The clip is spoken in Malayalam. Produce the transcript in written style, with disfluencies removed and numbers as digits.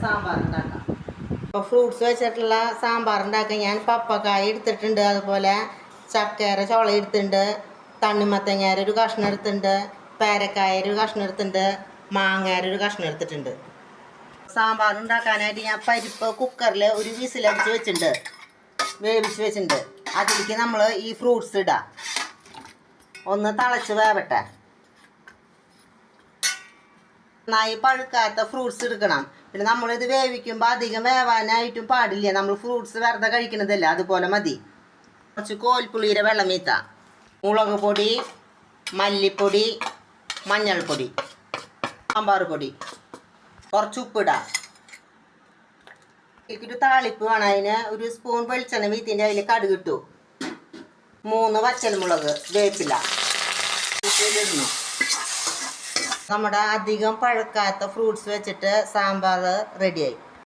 സാമ്പാർ ഉണ്ടാക്കാം. അപ്പോൾ ഫ്രൂട്ട്സ് വെച്ചിട്ടുള്ള സാമ്പാർ ഉണ്ടാക്കാൻ ഞാൻ പപ്പക്കായ എടുത്തിട്ടുണ്ട്, അതുപോലെ ചക്കര ചുള എടുത്തിട്ടുണ്ട്, തണ്ണിമത്തങ്ങാര ഒരു കഷ്ണം എടുത്തിട്ടുണ്ട്, പേരക്കായ ഒരു കഷ്ണം എടുത്തിട്ടുണ്ട്, മാങ്ങാര ഒരു കഷ്ണം എടുത്തിട്ടുണ്ട്. സാമ്പാർ ഉണ്ടാക്കാനായിട്ട് ഞാൻ പരിപ്പ് കുക്കറിൽ ഒരു വിസിലടിച്ച് വെച്ചിട്ടുണ്ട്, വേവിച്ച് വെച്ചിട്ടുണ്ട്. അതിലേക്ക് നമ്മൾ ഈ ഫ്രൂട്ട്സ് ഇടാം, ഒന്ന് തിളച്ച് വേവട്ടെ. നന്നായി പഴുക്കാത്ത ഫ്രൂട്ട്സ് എടുക്കണം. പിന്നെ നമ്മളിത് വേവിക്കുമ്പോൾ അധികം വേവാനായിട്ടും പാടില്ല, നമ്മൾ ഫ്രൂട്ട്സ് വെറുതെ കഴിക്കണതല്ല, അതുപോലെ മതി. കുറച്ച് കോൽപ്പുളിയുടെ വെള്ളം വീത്ത, മുളക് പൊടി, മല്ലിപ്പൊടി, മഞ്ഞൾപ്പൊടി, സാമ്പാർ പൊടി, കുറച്ച് ഉപ്പിടാം. ഇതിക്കൊരു താളിപ്പ് വേണം. അതിന് ഒരു സ്പൂൺ വെളിച്ചെണ്ണ വീത്തിൻ്റെ അതിൽ കടുക് ഇട്ടു, 3 വറ്റൽമുളക്, വേപ്പില ഇടുന്നു. നമ്മുടെ അധികം പഴുക്കാത്ത ഫ്രൂട്ട്സ് വെച്ചിട്ട് സാമ്പാർ റെഡിയായി.